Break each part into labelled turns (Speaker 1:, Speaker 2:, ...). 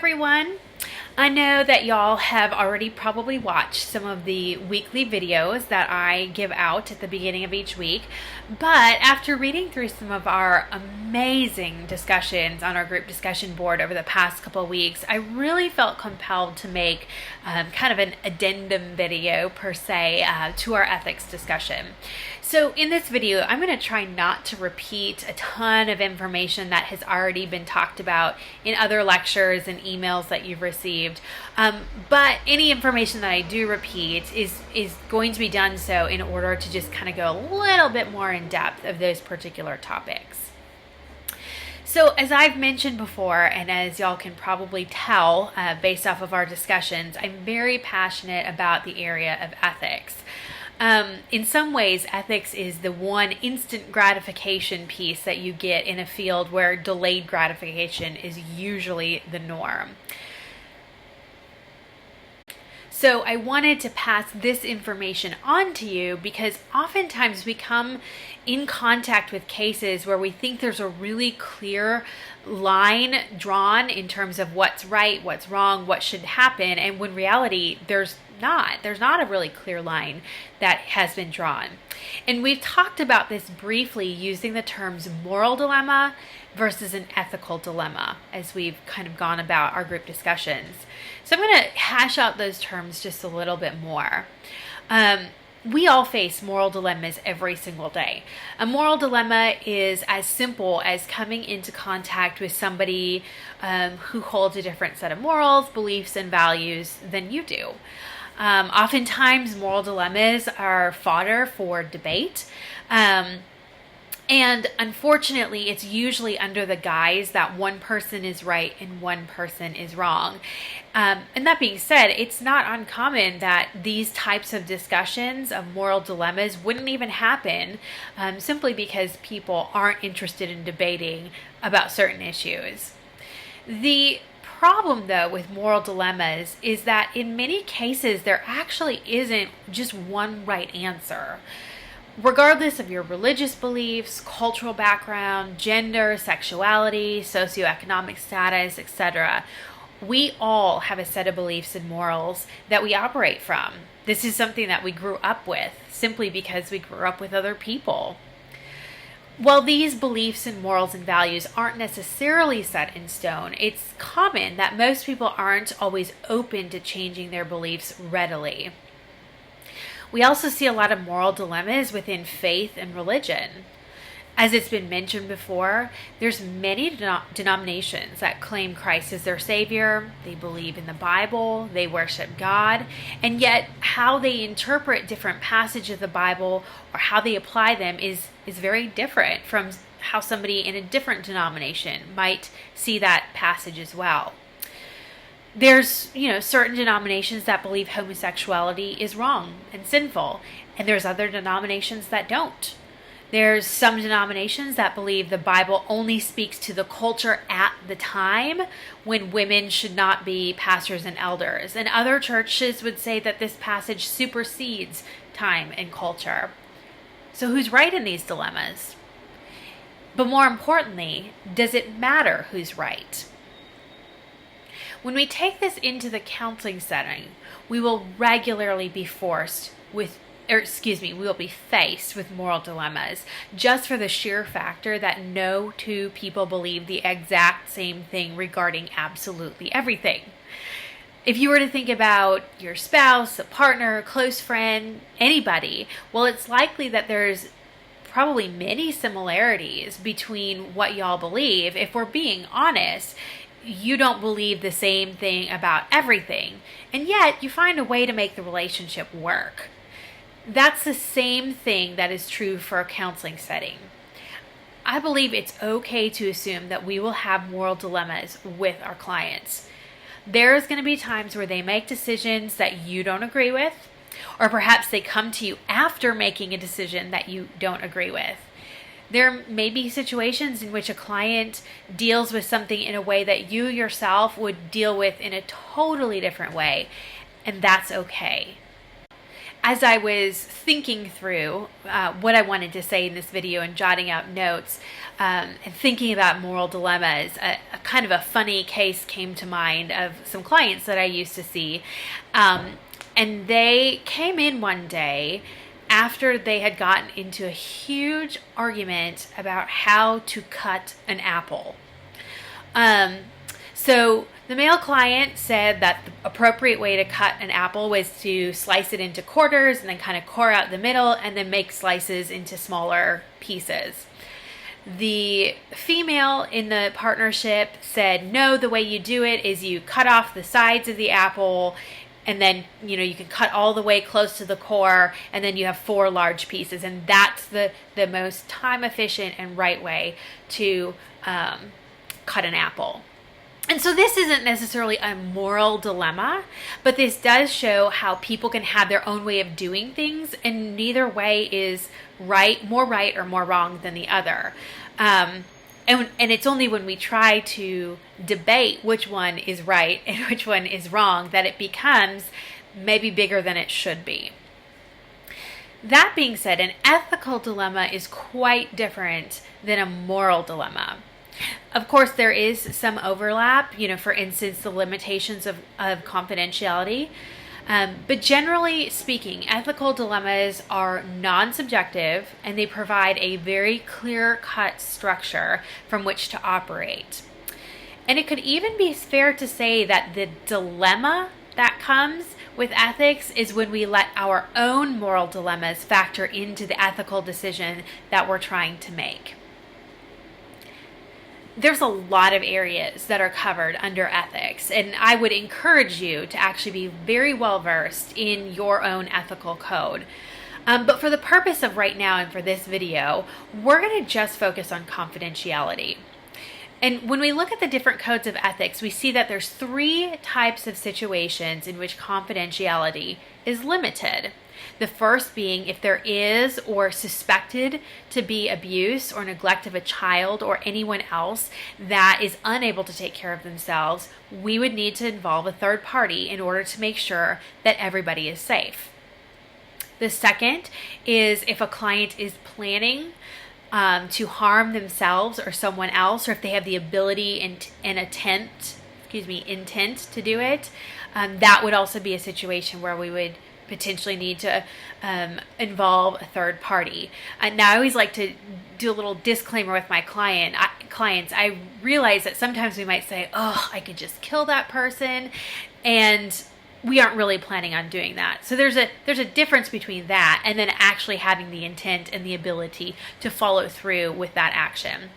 Speaker 1: everyone. I know that y'all have already probably watched some of the weekly videos that I give out at the beginning of each week, but after reading through some of our amazing discussions on our group discussion board over the past couple of weeks, I really felt compelled to make kind of an addendum video per se to our ethics discussion. So in this video, I'm going to try not to repeat a ton of information that has already been talked about in other lectures and emails that you've received. But any information that I do repeat is going to be done so in order to just kind of go a little bit more in depth of those particular topics. So as I've mentioned before, and as y'all can probably tell based off of our discussions, I'm very passionate about the area of ethics. In some ways, ethics is the one instant gratification piece that you get in a field where delayed gratification is usually the norm. So I wanted to pass this information on to you because oftentimes we come in contact with cases where we think there's a really clear line drawn in terms of what's right, what's wrong, what should happen, and when in reality there's not a really clear line that has been drawn. And we've talked about this briefly using the terms moral dilemma versus an ethical dilemma as we've kind of gone about our group discussions. So I'm going to hash out those terms just a little bit more. We all face moral dilemmas every single day. A moral dilemma is as simple as coming into contact with somebody who holds a different set of morals, beliefs, and values than you do. Oftentimes, moral dilemmas are fodder for debate. And unfortunately, it's usually under the guise that one person is right and one person is wrong. And that being said, it's not uncommon that these types of discussions of moral dilemmas wouldn't even happen simply because people aren't interested in debating about certain issues. The problem, though, with moral dilemmas is that in many cases, there actually isn't just one right answer. Regardless of your religious beliefs, cultural background, gender, sexuality, socioeconomic status, etc., we all have a set of beliefs and morals that we operate from. This is something that we grew up with simply because we grew up with other people. While these beliefs and morals and values aren't necessarily set in stone, it's common that most people aren't always open to changing their beliefs readily. We also see a lot of moral dilemmas within faith and religion. As it's been mentioned before, there's many denominations that claim Christ as their Savior, they believe in the Bible, they worship God, and yet how they interpret different passages of the Bible or how they apply them is very different from how somebody in a different denomination might see that passage as well. There's, certain denominations that believe homosexuality is wrong and sinful, and there's other denominations that don't. There's some denominations that believe the Bible only speaks to the culture at the time when women should not be pastors and elders, and other churches would say that this passage supersedes time and culture. So who's right in these dilemmas? But more importantly, does it matter who's right? When we take this into the counseling setting, we will regularly be faced with moral dilemmas just for the sheer factor that no two people believe the exact same thing regarding absolutely everything. If you were to think about your spouse, a partner, a close friend, anybody, well, it's likely that there's probably many similarities between what y'all believe. If we're being honest, you don't believe the same thing about everything, and yet you find a way to make the relationship work. That's the same thing that is true for a counseling setting. I believe it's okay to assume that we will have moral dilemmas with our clients. There's going to be times where they make decisions that you don't agree with, or perhaps they come to you after making a decision that you don't agree with. There may be situations in which a client deals with something in a way that you yourself would deal with in a totally different way, and that's okay. as I was thinking through what I wanted to say in this video and jotting out notes and thinking about moral dilemmas, a kind of a funny case came to mind of some clients that I used to see. And they came in one day after they had gotten into a huge argument about how to cut an apple. So the male client said that the appropriate way to cut an apple was to slice it into quarters and then kind of core out the middle and then make slices into smaller pieces. The female in the partnership said, no, the way you do it is you cut off the sides of the apple and then, you can cut all the way close to the core and then you have 4 large pieces. And that's the most time efficient and right way to cut an apple. And so this isn't necessarily a moral dilemma, but this does show how people can have their own way of doing things, and neither way is more right or more wrong than the other. And it's only when we try to debate which one is right and which one is wrong that it becomes maybe bigger than it should be. That being said, an ethical dilemma is quite different than a moral dilemma. Of course, there is some overlap, for instance, the limitations of confidentiality. But generally speaking, ethical dilemmas are non-subjective and they provide a very clear-cut structure from which to operate. And it could even be fair to say that the dilemma that comes with ethics is when we let our own moral dilemmas factor into the ethical decision that we're trying to make. There's a lot of areas that are covered under ethics, and I would encourage you to actually be very well versed in your own ethical code. But for the purpose of right now and for this video, we're going to just focus on confidentiality. And when we look at the different codes of ethics, we see that there's 3 types of situations in which confidentiality is limited. The first being if there is or suspected to be abuse or neglect of a child or anyone else that is unable to take care of themselves, we would need to involve a third party in order to make sure that everybody is safe. The second is if a client is planning to harm themselves or someone else, or if they have the ability and intent to do it. That would also be a situation where we would potentially need to involve a third party. Now, I always like to do a little disclaimer with my clients. I realize that sometimes we might say, oh, I could just kill that person, and we aren't really planning on doing that. So there's a difference between that and then actually having the intent and the ability to follow through with that action.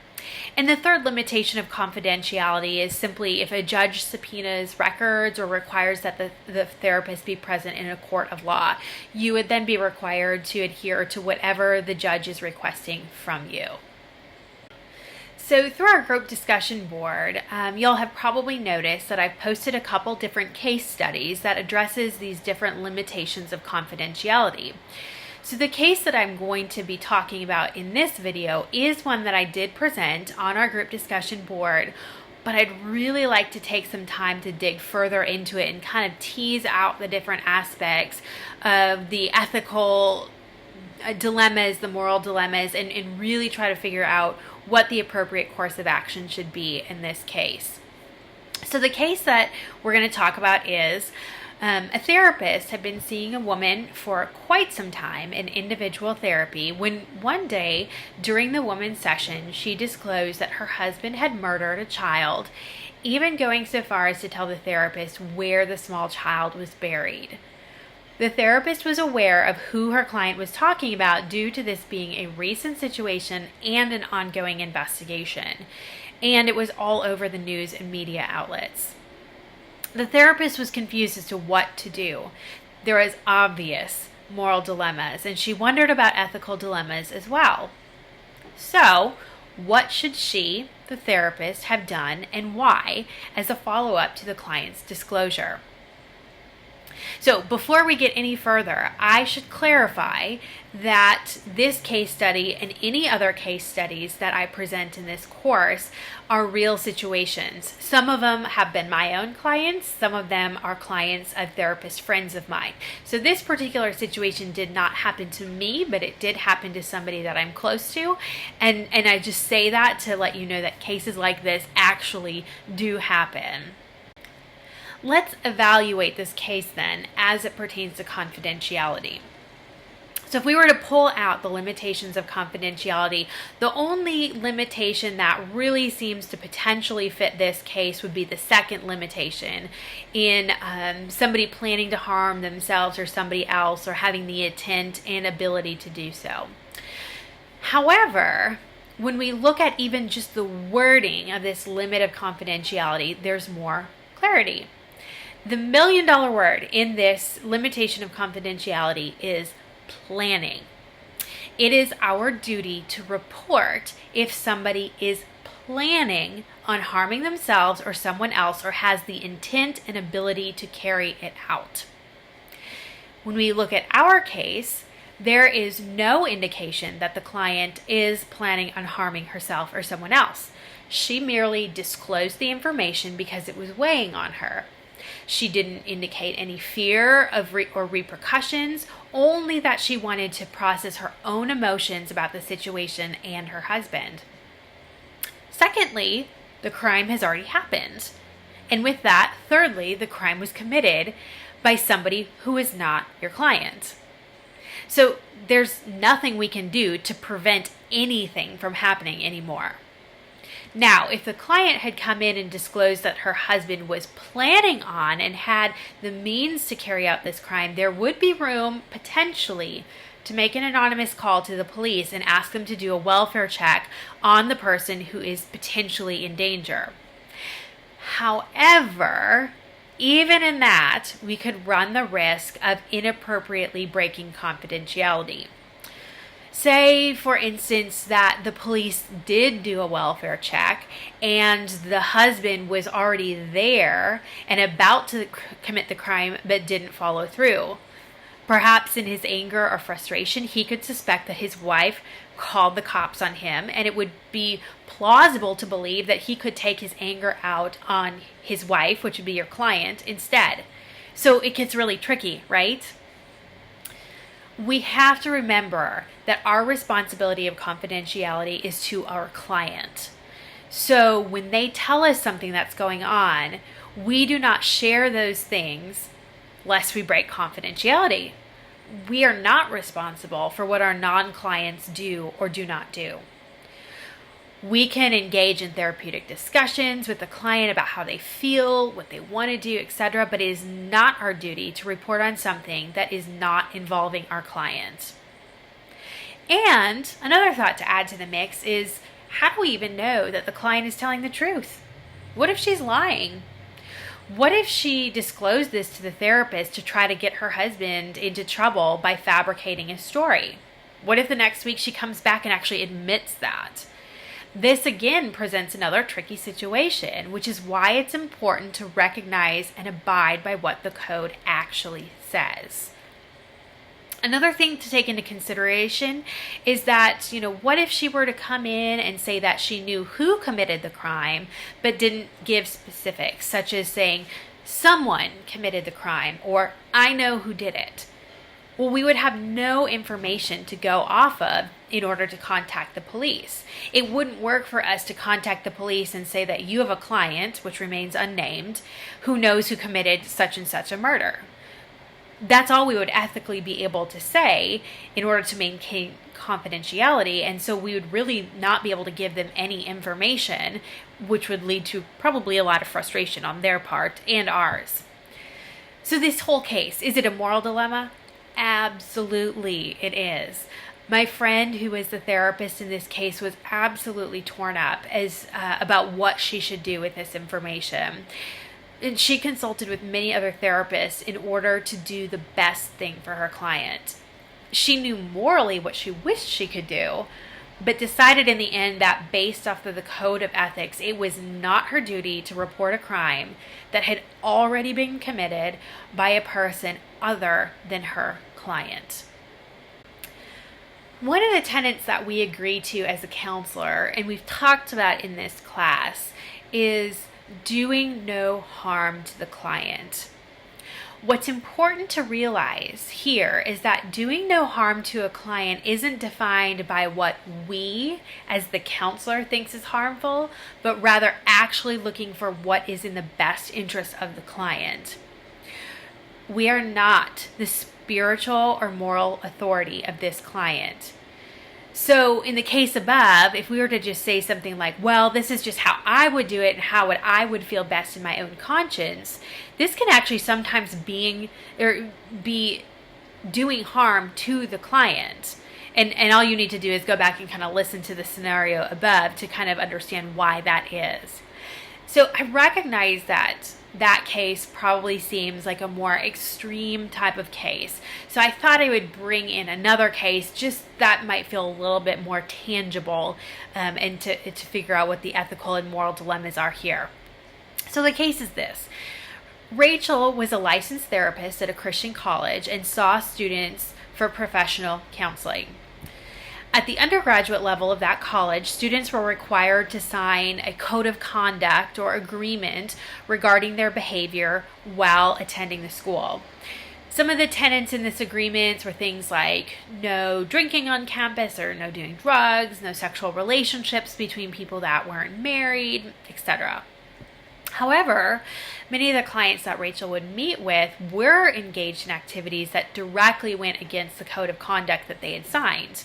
Speaker 1: And the third limitation of confidentiality is simply if a judge subpoenas records or requires that the therapist be present in a court of law, you would then be required to adhere to whatever the judge is requesting from you. So through our group discussion board, you'll have probably noticed that I've posted a couple different case studies that addresses these different limitations of confidentiality. So the case that I'm going to be talking about in this video is one that I did present on our group discussion board, but I'd really like to take some time to dig further into it and kind of tease out the different aspects of the ethical dilemmas, the moral dilemmas, and really try to figure out what the appropriate course of action should be in this case. So the case that we're going to talk about is a therapist had been seeing a woman for quite some time in individual therapy when one day during the woman's session, she disclosed that her husband had murdered a child, even going so far as to tell the therapist where the small child was buried. The therapist was aware of who her client was talking about due to this being a recent situation and an ongoing investigation, and it was all over the news and media outlets. The therapist was confused as to what to do. There was obvious moral dilemmas, and she wondered about ethical dilemmas as well. So, what should she, the therapist, have done and why as a follow-up to the client's disclosure? So before we get any further, I should clarify that this case study and any other case studies that I present in this course are real situations. Some of them have been my own clients. Some of them are clients of therapist friends of mine. So this particular situation did not happen to me, but it did happen to somebody that I'm close to. And I just say that to let you know that cases like this actually do happen. Let's evaluate this case then as it pertains to confidentiality. So if we were to pull out the limitations of confidentiality, the only limitation that really seems to potentially fit this case would be the second limitation in somebody planning to harm themselves or somebody else, or having the intent and ability to do so. However, when we look at even just the wording of this limit of confidentiality, there's more clarity. The $1 million word in this limitation of confidentiality is planning. It is our duty to report if somebody is planning on harming themselves or someone else, or has the intent and ability to carry it out. When we look at our case, there is no indication that the client is planning on harming herself or someone else. She merely disclosed the information because it was weighing on her. She didn't indicate any fear of or repercussions, only that she wanted to process her own emotions about the situation and her husband. Secondly, the crime has already happened. And with that, thirdly, the crime was committed by somebody who is not your client. So there's nothing we can do to prevent anything from happening anymore. Now, if the client had come in and disclosed that her husband was planning on and had the means to carry out this crime, there would be room, potentially, to make an anonymous call to the police and ask them to do a welfare check on the person who is potentially in danger. However, even in that, we could run the risk of inappropriately breaking confidentiality. Say, for instance, that the police did do a welfare check and the husband was already there and about to commit the crime but didn't follow through. Perhaps in his anger or frustration, he could suspect that his wife called the cops on him, and it would be plausible to believe that he could take his anger out on his wife, which would be your client, instead. So it gets really tricky, right? We have to remember that our responsibility of confidentiality is to our client. So when they tell us something that's going on, we do not share those things lest we break confidentiality. We are not responsible for what our non-clients do or do not do. We can engage in therapeutic discussions with the client about how they feel, what they want to do, etc., but it is not our duty to report on something that is not involving our client. And another thought to add to the mix is, how do we even know that the client is telling the truth? What if she's lying? What if she disclosed this to the therapist to try to get her husband into trouble by fabricating a story? What if the next week she comes back and actually admits that? This again presents another tricky situation, which is why it's important to recognize and abide by what the code actually says. Another thing to take into consideration is that, what if she were to come in and say that she knew who committed the crime, but didn't give specifics, such as saying, someone committed the crime, or I know who did it. Well, we would have no information to go off of in order to contact the police. It wouldn't work for us to contact the police and say that you have a client, which remains unnamed, who knows who committed such and such a murder. That's all we would ethically be able to say in order to maintain confidentiality, and so we would really not be able to give them any information, which would lead to probably a lot of frustration on their part and ours. So this whole case, is it a moral dilemma? Absolutely, it is. My friend who was the therapist in this case was absolutely torn up about what she should do with this information. And she consulted with many other therapists in order to do the best thing for her client. She knew morally what she wished she could do, but decided in the end that based off of the code of ethics, it was not her duty to report a crime that had already been committed by a person other than her client. One of the tenets that we agree to as a counselor, and we've talked about in this class, is doing no harm to the client. What's important to realize here is that doing no harm to a client isn't defined by what we, as the counselor, thinks is harmful, but rather actually looking for what is in the best interest of the client. We are not the spiritual or moral authority of this client. So in the case above, if we were to just say something like, well, this is just how I would do it and how I would feel best in my own conscience, this can actually sometimes be doing harm to the client. And all you need to do is go back and kind of listen to the scenario above to kind of understand why that is. So I recognize that case probably seems like a more extreme type of case. So I thought I would bring in another case just that might feel a little bit more tangible and to figure out what the ethical and moral dilemmas are here. So the case is this. Rachel was a licensed therapist at a Christian college and saw students for professional counseling. At the undergraduate level of that college, students were required to sign a code of conduct or agreement regarding their behavior while attending the school. Some of the tenets in this agreement were things like no drinking on campus or no doing drugs, no sexual relationships between people that weren't married, etc. However, many of the clients that Rachel would meet with were engaged in activities that directly went against the code of conduct that they had signed.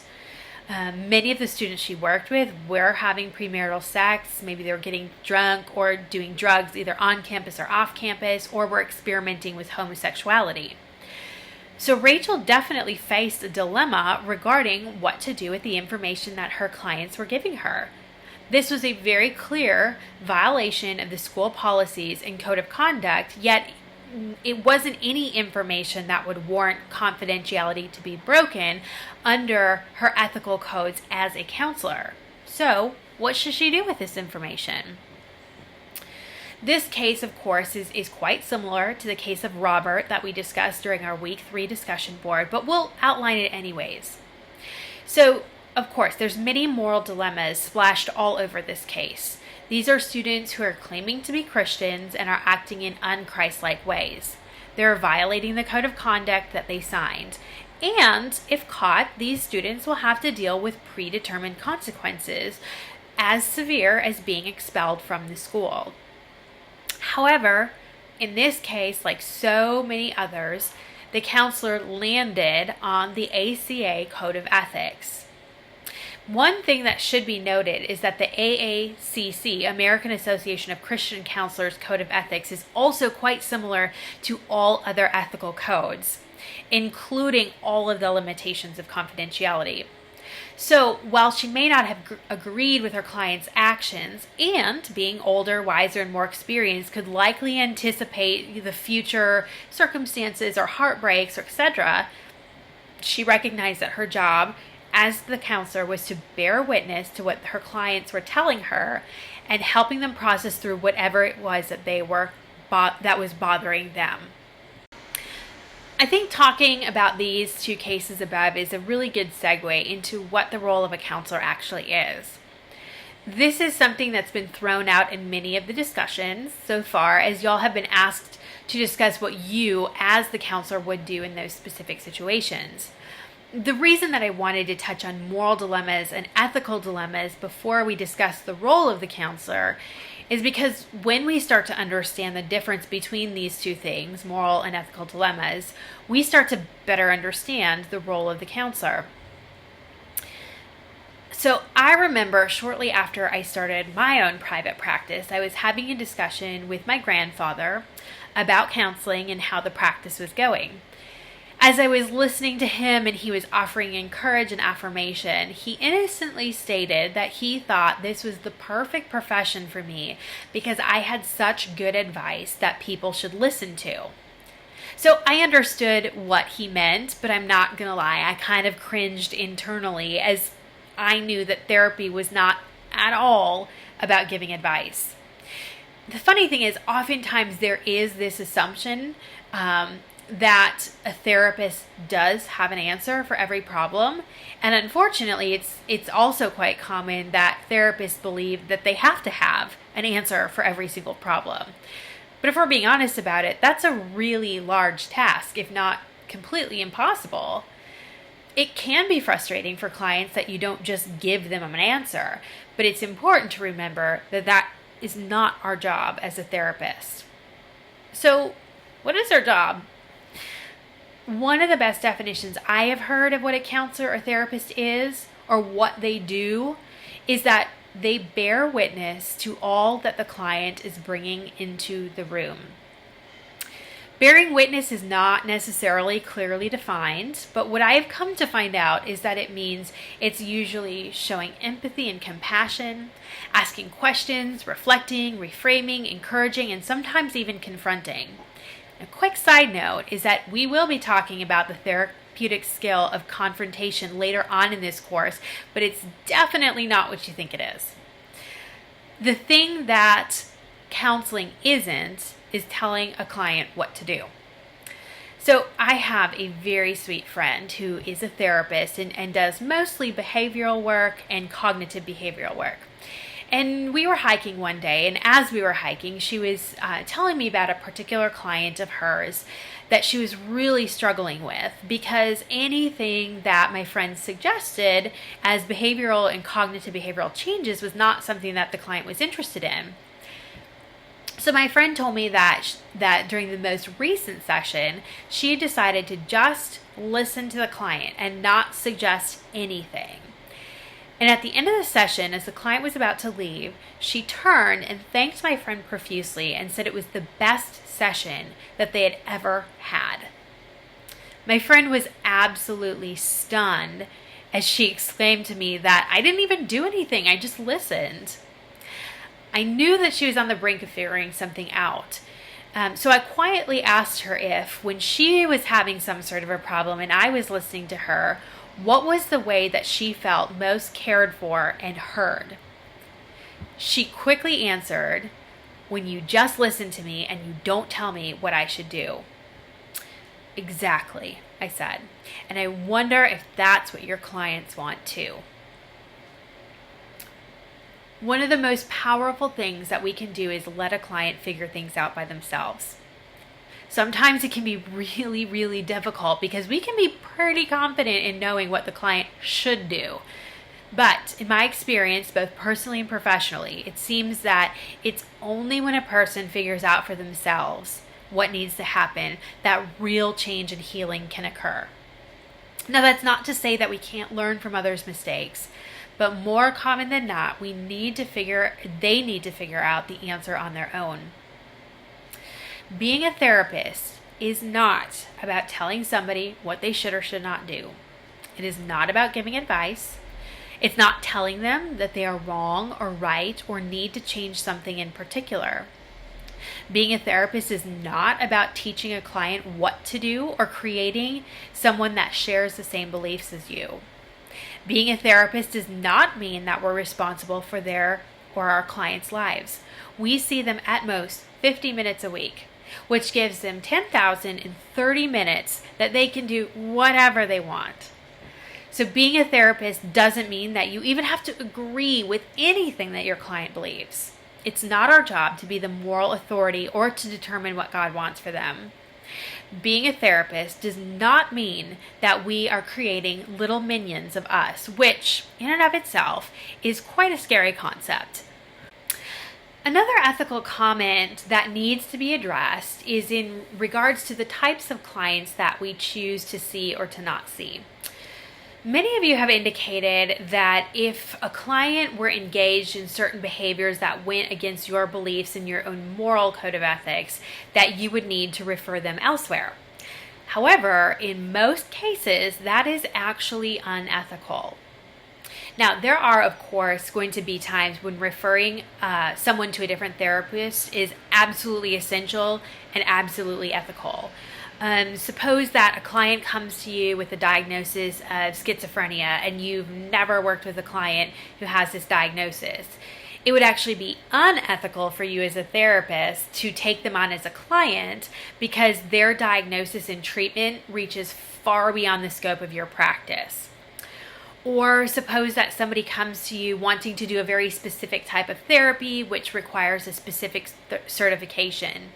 Speaker 1: Many of the students she worked with were having premarital sex. Maybe they were getting drunk or doing drugs either on campus or off campus, or were experimenting with homosexuality. So Rachel definitely faced a dilemma regarding what to do with the information that her clients were giving her. This was a very clear violation of the school policies and code of conduct, yet it wasn't any information that would warrant confidentiality to be broken under her ethical codes as a counselor. So, what should she do with this information? This case, of course, is quite similar to the case of Robert that we discussed during our week 3 discussion board, but we'll outline it anyways. So, of course, there's many moral dilemmas splashed all over this case. These are students who are claiming to be Christians and are acting in un-Christ-like ways. They're violating the code of conduct that they signed. And if caught, these students will have to deal with predetermined consequences as severe as being expelled from the school. However, in this case, like so many others, the counselor landed on the ACA Code of Ethics. One thing that should be noted is that the AACC, American Association of Christian Counselors Code of Ethics, is also quite similar to all other ethical codes, including all of the limitations of confidentiality. So while she may not have agreed with her client's actions, and being older, wiser, and more experienced could likely anticipate the future circumstances or heartbreaks, or etc., she recognized that her job as the counselor was to bear witness to what her clients were telling her and helping them process through whatever it was that that was bothering them. I think talking about these two cases above is a really good segue into what the role of a counselor actually is. This is something that's been thrown out in many of the discussions so far, as y'all have been asked to discuss what you as the counselor would do in those specific situations. The reason that I wanted to touch on moral dilemmas and ethical dilemmas before we discuss the role of the counselor is because when we start to understand the difference between these two things, moral and ethical dilemmas, we start to better understand the role of the counselor. So I remember shortly after I started my own private practice, I was having a discussion with my grandfather about counseling and how the practice was going. As I was listening to him and he was offering encouragement and affirmation, he innocently stated that he thought this was the perfect profession for me because I had such good advice that people should listen to. So I understood what he meant, but I'm not going to lie, I kind of cringed internally as I knew that therapy was not at all about giving advice. The funny thing is, oftentimes there is this assumption that a therapist does have an answer for every problem. And unfortunately, it's also quite common that therapists believe that they have to have an answer for every single problem. But if we're being honest about it, that's a really large task, if not completely impossible. It can be frustrating for clients that you don't just give them an answer, but it's important to remember that that is not our job as a therapist. So, what is our job? One of the best definitions I have heard of what a counselor or therapist is, or what they do, is that they bear witness to all that the client is bringing into the room. Bearing witness is not necessarily clearly defined, but what I have come to find out is that it means it's usually showing empathy and compassion, asking questions, reflecting, reframing, encouraging, and sometimes even confronting. A quick side note is that we will be talking about the therapeutic skill of confrontation later on in this course, but it's definitely not what you think it is. The thing that counseling isn't is telling a client what to do. So I have a very sweet friend who is a therapist and does mostly behavioral work and cognitive behavioral work. And we were hiking one day, and as we were hiking, she was telling me about a particular client of hers that she was really struggling with, because anything that my friend suggested as behavioral and cognitive behavioral changes was not something that the client was interested in. So my friend told me that during the most recent session, she decided to just listen to the client and not suggest anything. And at the end of the session, as the client was about to leave, she turned and thanked my friend profusely and said it was the best session that they had ever had. My friend was absolutely stunned as she exclaimed to me that I didn't even do anything, I just listened. I knew that she was on the brink of figuring something out. So I quietly asked her if, when she was having some sort of a problem and I was listening to her, what was the way that she felt most cared for and heard? She quickly answered, when you just listen to me and you don't tell me what I should do. Exactly, I said. And I wonder if that's what your clients want too. One of the most powerful things that we can do is let a client figure things out by themselves. Sometimes it can be really, really difficult because we can be pretty confident in knowing what the client should do. But in my experience, both personally and professionally, it seems that it's only when a person figures out for themselves what needs to happen that real change and healing can occur. Now, that's not to say that we can't learn from others' mistakes, but more common than not, they need to figure out the answer on their own. Being a therapist is not about telling somebody what they should or should not do. It is not about giving advice. It's not telling them that they are wrong or right or need to change something in particular. Being a therapist is not about teaching a client what to do or creating someone that shares the same beliefs as you. Being a therapist does not mean that we're responsible for their or our clients' lives. We see them at most 50 minutes a week, which gives them 10,030 minutes that they can do whatever they want. So being a therapist doesn't mean that you even have to agree with anything that your client believes. It's not our job to be the moral authority or to determine what God wants for them. Being a therapist does not mean that we are creating little minions of us, which in and of itself is quite a scary concept. Another ethical comment that needs to be addressed is in regards to the types of clients that we choose to see or to not see. Many of you have indicated that if a client were engaged in certain behaviors that went against your beliefs and your own moral code of ethics, that you would need to refer them elsewhere. However, in most cases, that is actually unethical. Now, there are, of course, going to be times when referring someone to a different therapist is absolutely essential and absolutely ethical. Suppose that a client comes to you with a diagnosis of schizophrenia and you've never worked with a client who has this diagnosis. It would actually be unethical for you as a therapist to take them on as a client because their diagnosis and treatment reaches far beyond the scope of your practice. Or suppose that somebody comes to you wanting to do a very specific type of therapy which requires a specific certification.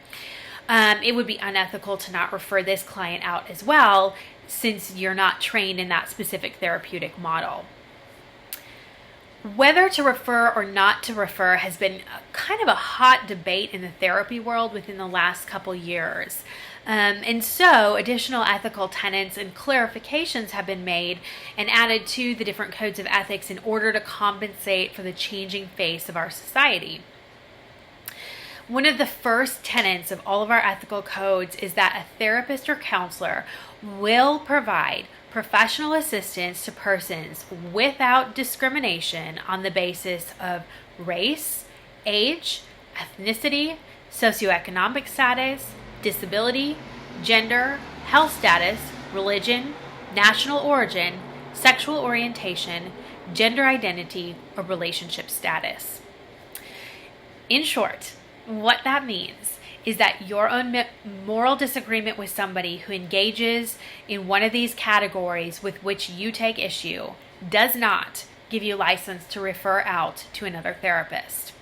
Speaker 1: It would be unethical to not refer this client out as well, since you're not trained in that specific therapeutic model. Whether to refer or not to refer has been kind of a hot debate in the therapy world within the last couple years. And so additional ethical tenets and clarifications have been made and added to the different codes of ethics in order to compensate for the changing face of our society. One of the first tenets of all of our ethical codes is that a therapist or counselor will provide professional assistance to persons without discrimination on the basis of race, age, ethnicity, socioeconomic status, disability, gender, health status, religion, national origin, sexual orientation, gender identity, or relationship status. In short, what that means is that your own moral disagreement with somebody who engages in one of these categories with which you take issue does not give you license to refer out to another therapist.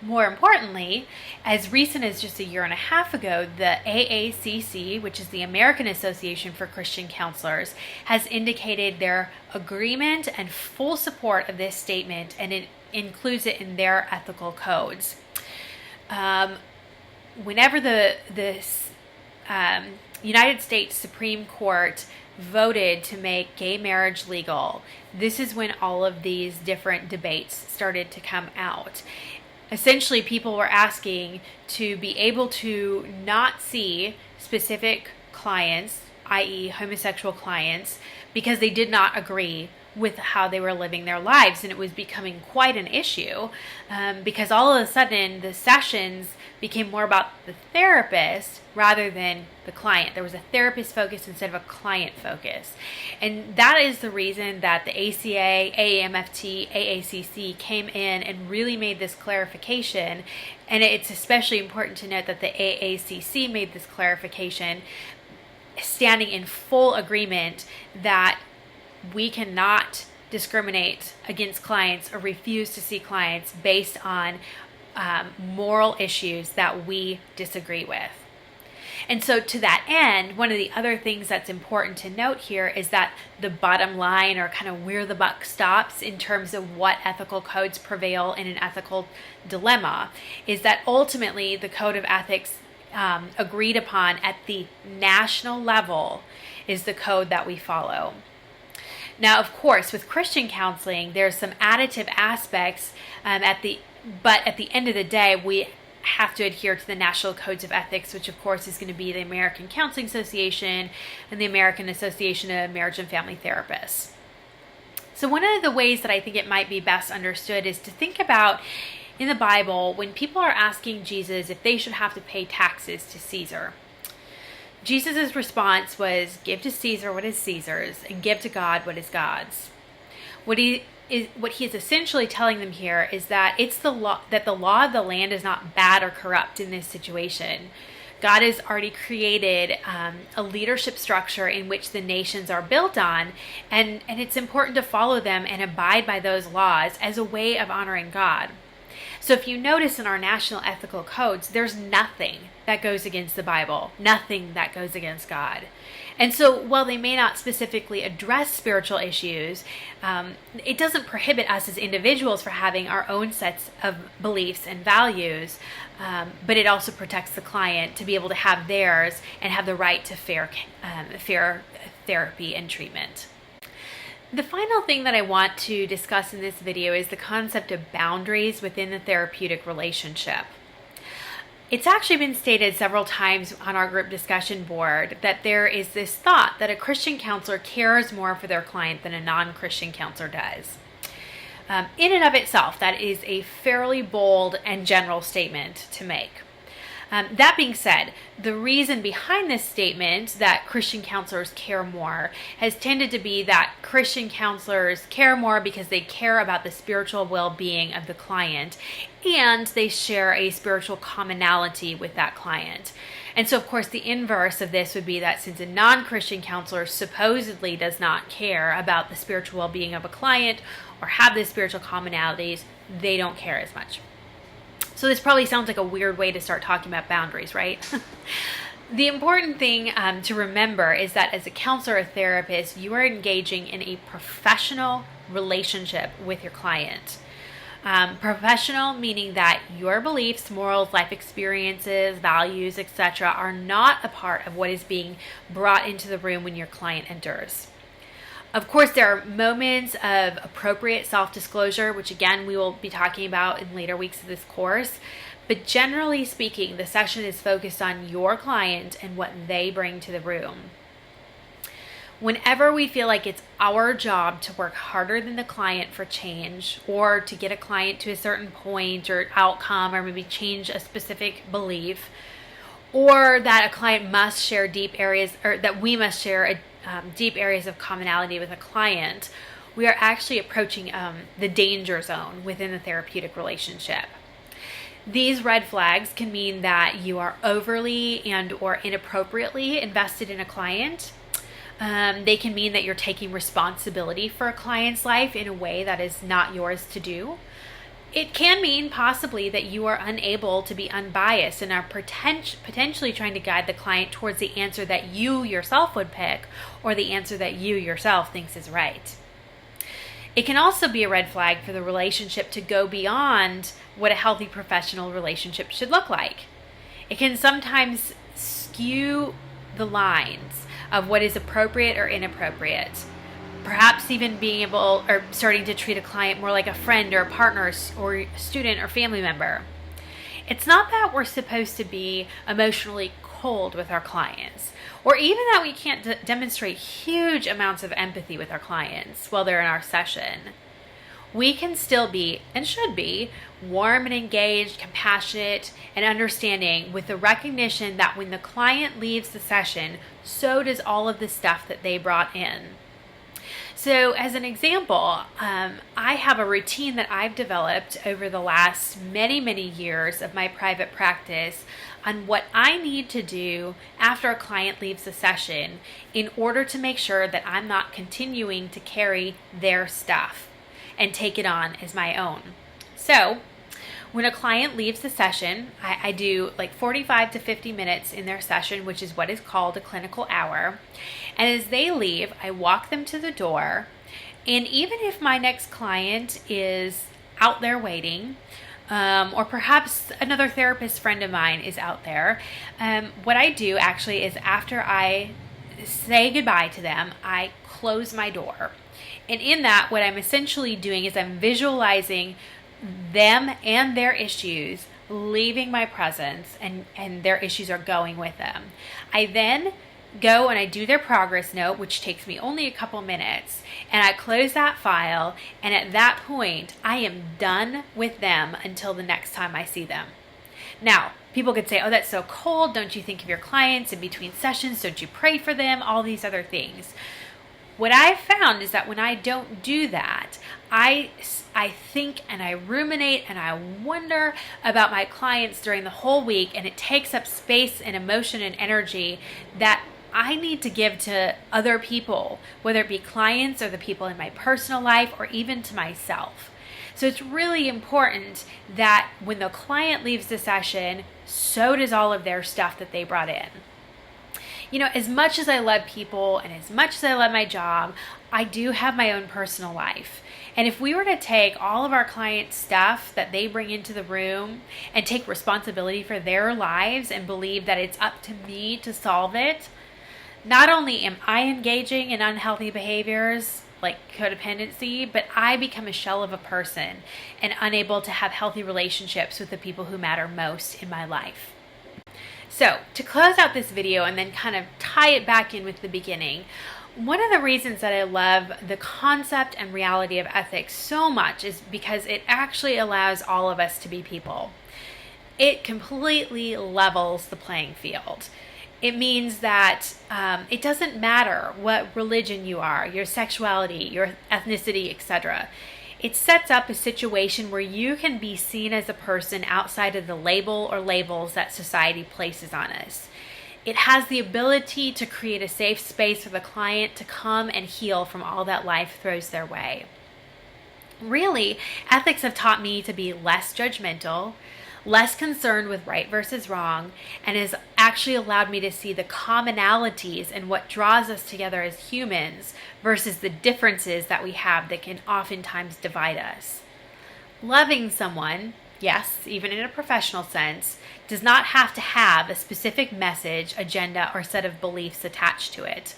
Speaker 1: More importantly, as recent as just a year and a half ago, the AACC, which is the American Association for Christian Counselors, has indicated their agreement and full support of this statement, and it includes it in their ethical codes. Whenever the United States Supreme Court voted to make gay marriage legal, this is when all of these different debates started to come out. Essentially, people were asking to be able to not see specific clients, i.e. homosexual clients, because they did not agree with how they were living their lives. And it was becoming quite an issue because all of a sudden the sessions became more about the therapist rather than the client. There was a therapist focus instead of a client focus. And that is the reason that the ACA, AAMFT, AACC came in and really made this clarification. And it's especially important to note that the AACC made this clarification standing in full agreement that we cannot discriminate against clients or refuse to see clients based on moral issues that we disagree with. And so to that end, one of the other things that's important to note here is that the bottom line, or kind of where the buck stops in terms of what ethical codes prevail in an ethical dilemma, is that ultimately the code of ethics agreed upon at the national level is the code that we follow. Now, of course, with Christian counseling, there's some additive aspects but at the end of the day, we have to adhere to the national codes of ethics, which of course is going to be the American Counseling Association and the American Association of Marriage and Family Therapists. So one of the ways that I think it might be best understood is to think about in the Bible when people are asking Jesus if they should have to pay taxes to Caesar. Jesus' response was, give to Caesar what is Caesar's and give to God what is God's. What he is essentially telling them here is that it's the law, that the law of the land is not bad or corrupt in this situation. God has already created a leadership structure in which the nations are built on, and it's important to follow them and abide by those laws as a way of honoring God. So if you notice in our national ethical codes, there's nothing that goes against the Bible, nothing that goes against God. And so while they may not specifically address spiritual issues, it doesn't prohibit us as individuals from having our own sets of beliefs and values, but it also protects the client to be able to have theirs and have the right to fair therapy and treatment. The final thing that I want to discuss in this video is the concept of boundaries within the therapeutic relationship. It's actually been stated several times on our group discussion board that there is this thought that a Christian counselor cares more for their client than a non-Christian counselor does. In and of itself, that is a fairly bold and general statement to make. That being said, the reason behind this statement that Christian counselors care more has tended to be that Christian counselors care more because they care about the spiritual well-being of the client, and they share a spiritual commonality with that client. And so, of course, the inverse of this would be that since a non-Christian counselor supposedly does not care about the spiritual well-being of a client or have the spiritual commonalities, they don't care as much. So this probably sounds like a weird way to start talking about boundaries, right? The important thing to remember is that as a counselor or therapist, you are engaging in a professional relationship with your client. Professional meaning that your beliefs, morals, life experiences, values, etc. are not a part of what is being brought into the room when your client enters. Of course, there are moments of appropriate self-disclosure, which again, we will be talking about in later weeks of this course. But generally speaking, the session is focused on your client and what they bring to the room. Whenever we feel like it's our job to work harder than the client for change, or to get a client to a certain point or outcome, or maybe change a specific belief, or that a client must share deep areas, or that we must share deep areas of commonality with a client, we are actually approaching the danger zone within the therapeutic relationship. These red flags can mean that you are overly and or inappropriately invested in a client. They can mean that you're taking responsibility for a client's life in a way that is not yours to do. It can mean possibly that you are unable to be unbiased and are potentially trying to guide the client towards the answer that you yourself would pick, or the answer that you yourself thinks is right. It can also be a red flag for the relationship to go beyond what a healthy professional relationship should look like. It can sometimes skew the lines of what is appropriate or inappropriate. Perhaps even being able or starting to treat a client more like a friend or a partner or a student or family member. It's not that we're supposed to be emotionally cold with our clients, or even that we can't demonstrate huge amounts of empathy with our clients while they're in our session. We can still be, and should be, warm and engaged, compassionate, and understanding, with the recognition that when the client leaves the session, so does all of the stuff that they brought in. So as an example, I have a routine that I've developed over the last many years of my private practice on what I need to do after a client leaves the session in order to make sure that I'm not continuing to carry their stuff and take it on as my own. So when a client leaves the session, I do like 45 to 50 minutes in their session, which is what is called a clinical hour. And as they leave, I walk them to the door. And even if my next client is out there waiting, or perhaps another therapist friend of mine is out there, what I do actually is after I say goodbye to them, I close my door. And in that, what I'm essentially doing is I'm visualizing them and their issues leaving my presence, and their issues are going with them. I then go and I do their progress note, which takes me only a couple minutes, and I close that file, and at that point I am done with them until the next time I see them. Now, people could say, oh, that's so cold. Don't you think of your clients in between sessions? Don't you pray for them? All these other things. What I've found is that when I don't do that, I think and I ruminate and I wonder about my clients during the whole week, and it takes up space and emotion and energy that I need to give to other people, whether it be clients or the people in my personal life or even to myself. So it's really important that when the client leaves the session, so does all of their stuff that they brought in. You know, as much as I love people and as much as I love my job, I do have my own personal life. And if we were to take all of our clients' stuff that they bring into the room and take responsibility for their lives and believe that it's up to me to solve it, not only am I engaging in unhealthy behaviors like codependency, but I become a shell of a person and unable to have healthy relationships with the people who matter most in my life. So to close out this video and then kind of tie it back in with the beginning, one of the reasons that I love the concept and reality of ethics so much is because it actually allows all of us to be people. it completely levels the playing field. It means that it doesn't matter what religion you are, your sexuality, your ethnicity, etc. It sets up a situation where you can be seen as a person outside of the label or labels that society places on us. It has the ability to create a safe space for the client to come and heal from all that life throws their way. Really, ethics have taught me to be less judgmental, less concerned with right versus wrong, and has actually allowed me to see the commonalities and what draws us together as humans versus the differences that we have that can oftentimes divide us. Loving someone, yes, even in a professional sense, does not have to have a specific message, agenda, or set of beliefs attached to it.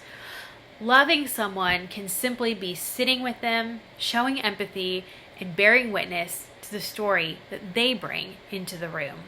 Speaker 1: Loving someone can simply be sitting with them, showing empathy, and bearing witness to the story that they bring into the room.